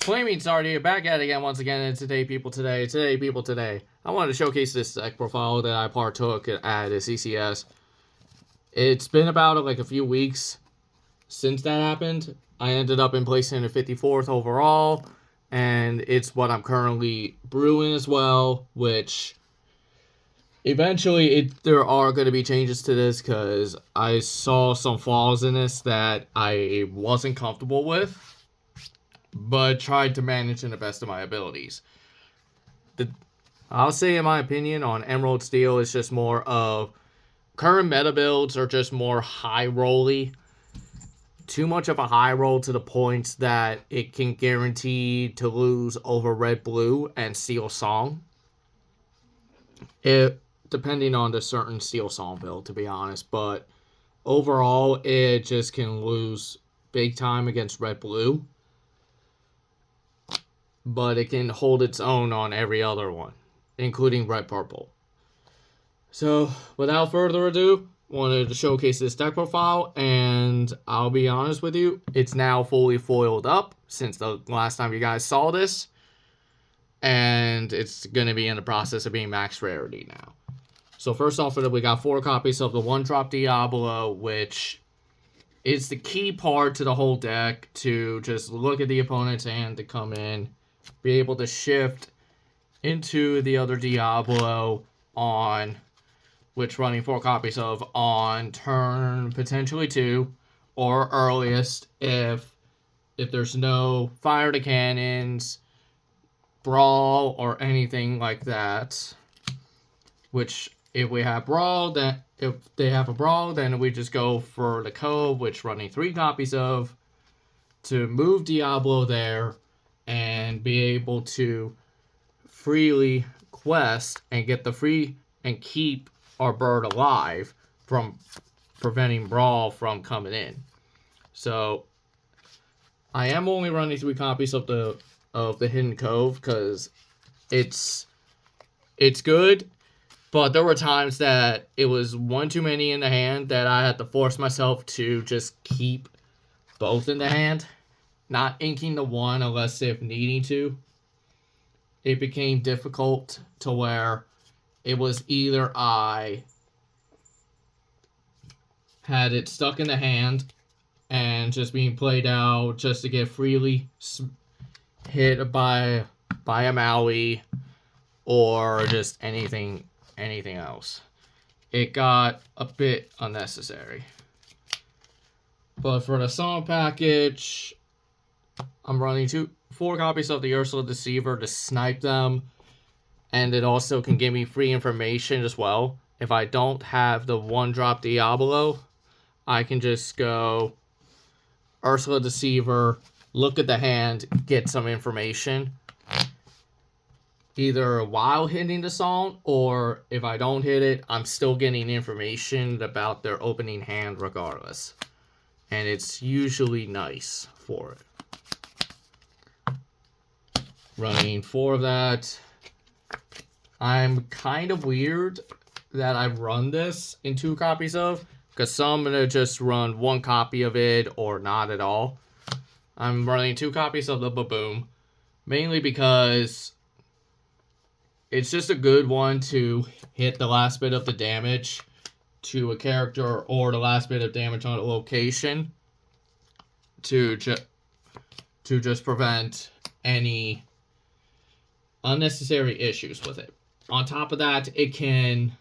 Flaming Sard here, back at it again once again, and today people today, I wanted to showcase this deck profile that I partook at a CCS. It's been about like a few weeks since that happened. I ended up in placing the 54th overall, and it's what I'm currently brewing as well, which eventually there are going to be changes to this because I saw some flaws in this that I wasn't comfortable with, but tried to manage in the best of my abilities. I'll say, in my opinion, on Emerald Steel, it's just more of current meta builds are just more high rolly. Too much of a high roll to the point that it can guarantee to lose over Red Blue and Steel Song. Depending on the certain Steel Song build, to be honest. But overall, it just can lose big time against Red Blue. But it can hold its own on every other one, including Red Purple. So, without further ado, wanted to showcase this deck profile, and I'll be honest with you, it's now fully foiled up since the last time you guys saw this, and it's going to be in the process of being max rarity now. So first off, we got 4 copies of the 1-drop Diablo, which is the key part to the whole deck, to just look at the opponent's hand to come in, be able to shift into the other Diablo on, which running 4 copies of on turn potentially 2, or earliest if there's no fire to cannons, brawl, or anything like that. Which if we have brawl, then if they have a brawl, then we just go for the cove, which running 3 copies of to move Diablo there and be able to freely quest and get the free and keep our bird alive from preventing brawl from coming in. So I am only running 3 copies of the Hidden Cove because it's good, but there were times that it was one too many in the hand that I had to force myself to just keep both in the hand, not inking the one unless if needing to. It became difficult to where it was either I had it stuck in the hand and just being played out just to get freely hit by a Maui, or just anything else. It got a bit unnecessary. But for the song package, I'm running 4 copies of the Ursula Deceiver to snipe them, and it also can give me free information as well. If I don't have the 1-drop Diablo, I can just go Ursula Deceiver, look at the hand, get some information, either while hitting the song, or if I don't hit it, I'm still getting information about their opening hand regardless. And it's usually nice for it. Running 4 of that. I'm kind of weird that I run this in 2 copies of, because some I'm going to just run 1 copy of it or not at all. I'm running 2 copies of the Baboom, mainly because it's just a good one to hit the last bit of the damage to a character, or the last bit of damage on a location, to just prevent any unnecessary issues with it. On top of that, it can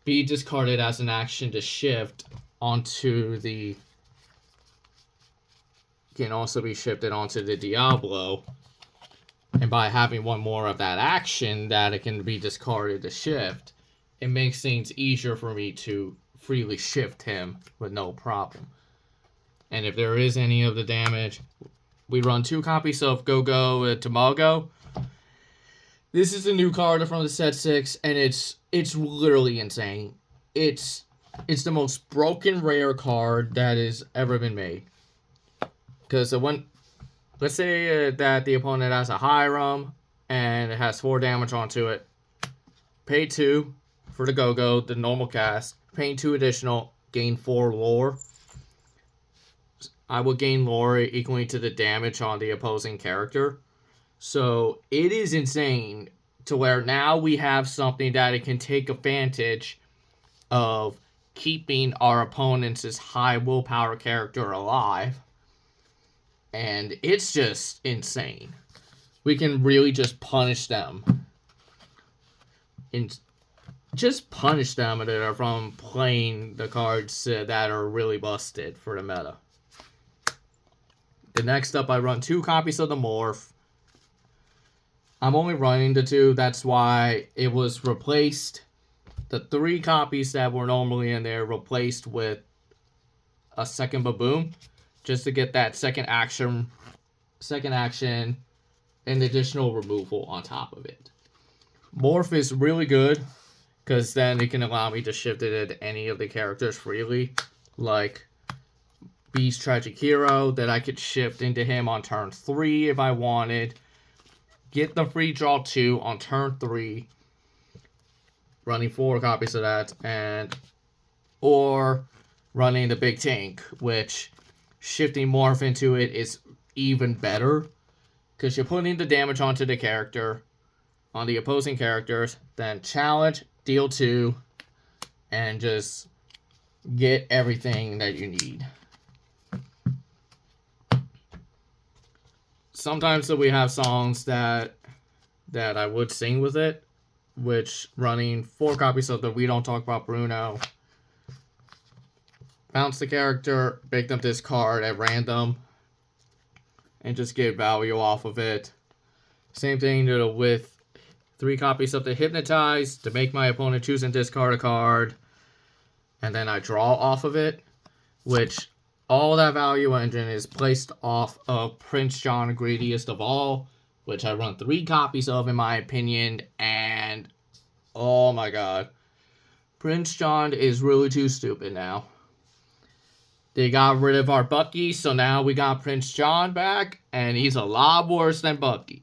be discarded as an action to shift onto the... can also be shifted onto the Diablo. And by having 1 more of that action that it can be discarded to shift, it makes things easier for me to freely shift him with no problem. And if there is any of the damage, we run 2 copies of Go-Go Tamago. This is a new card from the set 6, and it's literally insane. It's the most broken rare card that has ever been made. Because let's say that the opponent has a Hiram and it has 4 damage onto it. Pay 2 for the Go-Go, the normal cast. Paying 2 additional, gain 4 lore. I will gain lore equaling to the damage on the opposing character. So it is insane to where now we have something that it can take advantage of keeping our opponent's high willpower character alive. And it's just insane. We can really just punish them. Just punish them from playing the cards that are really busted for the meta. The next up, I run 2 copies of the Morph. I'm only running the 2, that's why it was replaced. The 3 copies that were normally in there replaced with a second Baboom, just to get that second action, and additional removal on top of it. Morph is really good, because then it can allow me to shift it at any of the characters freely, like Beast Tragic Hero, that I could shift into him on turn 3 if I wanted. Get the free draw 2 on turn 3, running 4 copies of that, or running the Big Tank, which shifting Morph into it is even better, because you're putting the damage onto the character, on the opposing characters, then challenge, deal 2, and just get everything that you need. Sometimes we have songs that I would sing with it, which running 4 copies of the We Don't Talk About Bruno, bounce the character, make them discard at random, and just get value off of it. Same thing with 3 copies of the Hypnotize to make my opponent choose and discard a card, and then I draw off of it, which all that value engine is placed off of Prince John, Greediest of All, which I run 3 copies of in my opinion, and oh my god, Prince John is really too stupid now. They got rid of our Bucky, so now we got Prince John back, and he's a lot worse than Bucky.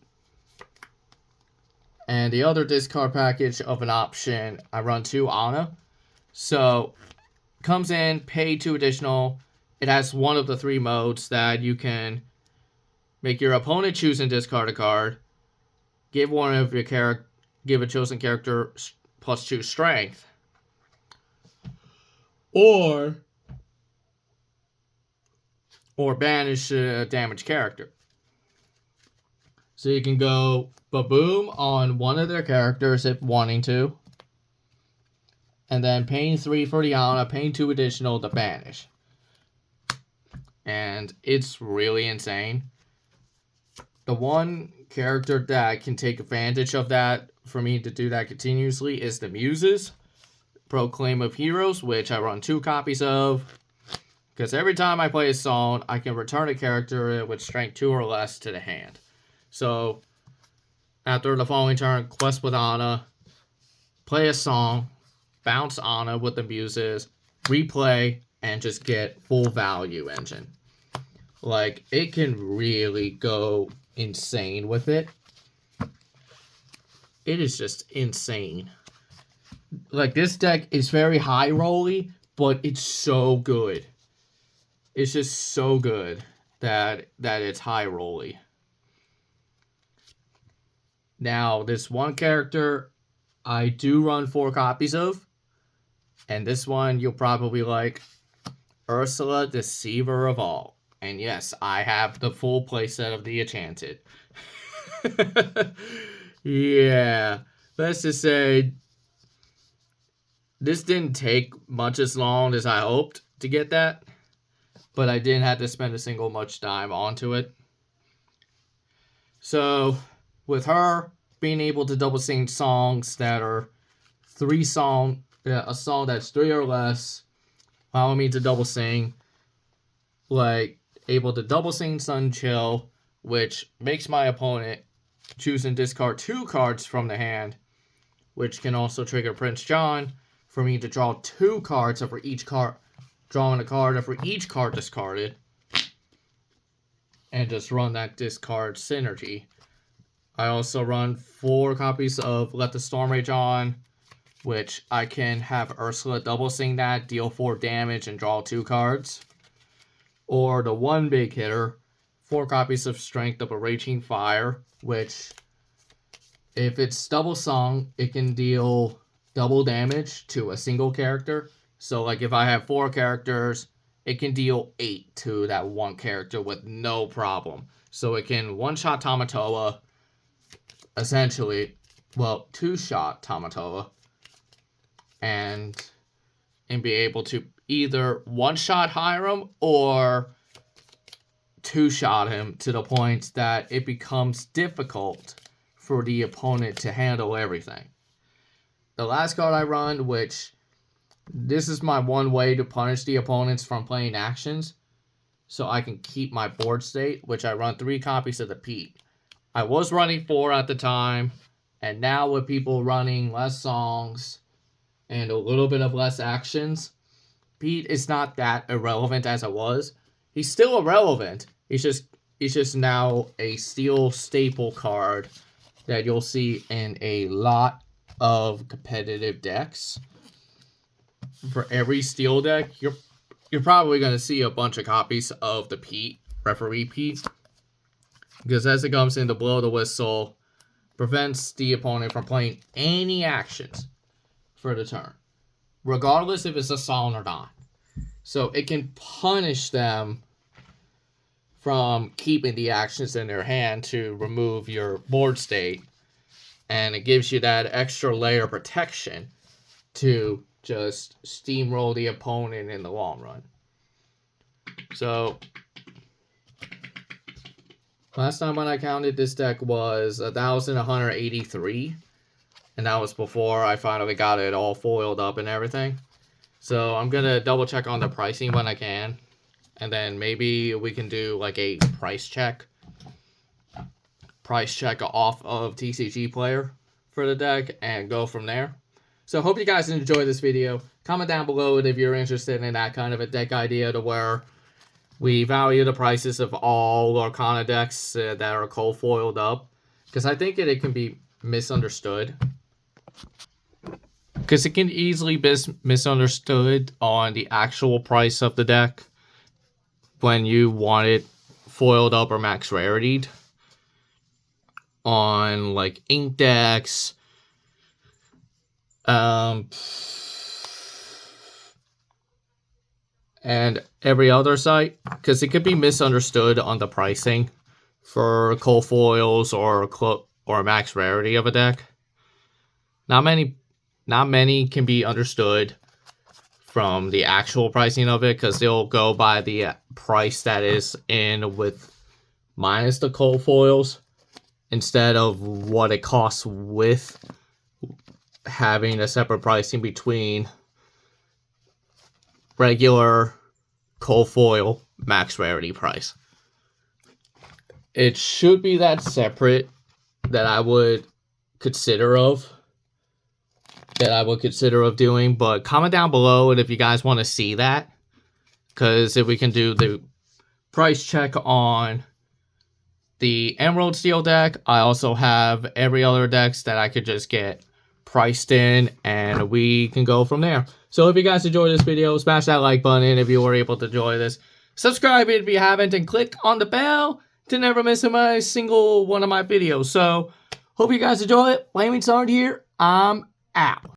And the other discard package of an option, I run 2 Ana. So, comes in, pay 2 additional. It has one of the 3 modes that you can make your opponent choose and discard a card. Give a chosen character +2 strength. Or banish a damaged character. So you can go Baboom on one of their characters if wanting to. And then paying 3 for the Ana, paying 2 additional to banish. And it's really insane. The one character that can take advantage of that, for me to do that continuously, is the Muses. Proclaim of Heroes, which I run 2 copies of. Because every time I play a song, I can return a character with strength 2 or less to the hand. So, after the following turn, quest with Ana, play a song, bounce Ana with the Muses, replay, and just get full value engine. Like, it can really go insane with it. It is just insane. Like, this deck is very high rolly, but it's so good. It's just so good that it's high rolly. Now, this one character I do run 4 copies of. And this one you'll probably like. Ursula, Deceiver of All. And yes, I have the full playset of the Enchanted. Yeah. Let's just say this didn't take much as long as I hoped to get that. But I didn't have to spend a single much time onto it. So, with her being able to double sing songs that are a song that's 3 or less, allowing me to double sing, like able to double sing Sun Chill, which makes my opponent choose and discard 2 cards from the hand, which can also trigger Prince John for me to draw 2 cards over each card, drawing a card for each card discarded, and just run that discard synergy. I also run 4 copies of Let the Storm Rage On, which I can have Ursula double sing that, deal 4 damage, and draw 2 cards. or the one big hitter, 4 copies of Strength of a Raging Fire, which, if it's double sung, it can deal double damage to a single character. So, like, if I have 4 characters, it can deal 8 to that one character with no problem. So it can one-shot Tamatoa, essentially, well, 2-shot Tamatoa, and be able to either one-shot Hiram or 2-shot him to the point that it becomes difficult for the opponent to handle everything. The last card I run, which this is my one way to punish the opponents from playing actions, so I can keep my board state, which I run 3 copies of the Pete. I was running 4 at the time, and now with people running less songs and a little bit of less actions, Pete is not that irrelevant as it was. He's still irrelevant. He's just now a steel staple card that you'll see in a lot of competitive decks. For every steel deck, you're probably going to see a bunch of copies of the Pete, Referee Pete, because as it comes in to blow the whistle, prevents the opponent from playing any actions for the turn, regardless if it's a song or not. So it can punish them from keeping the actions in their hand to remove your board state, and it gives you that extra layer of protection to just steamroll the opponent in the long run. So last time when I counted, this deck was 1,183, and that was before I finally got it all foiled up and everything. So I'm gonna double check on the pricing when I can, and then maybe we can do like a price check off of TCG Player for the deck and go from there. So hope you guys enjoyed this video. Comment down below if you're interested in that kind of a deck idea, to where we value the prices of all lorcana decks that are cold foiled up, because I think it can be misunderstood. Because it can easily be misunderstood on the actual price of the deck when you want it foiled up or max raritied on like ink decks, and every other site, because it could be misunderstood on the pricing for cold foils or max rarity of a deck. Not many can be understood from the actual pricing of it, because they'll go by the price that is in with minus the cold foils instead of what it costs with having a separate pricing between regular cold foil max rarity price. It should be that separate that I would consider of doing, but comment down below if you guys want to see that, because if we can do the price check on the Emerald Steel deck, I also have every other decks that I could just get priced in, and we can go from there. So if you guys enjoyed this video, smash that like button if you were able to enjoy this. Subscribe if you haven't, and click on the bell to never miss a single one of my videos. So hope you guys enjoy it. Flaming Sword here. I'm out.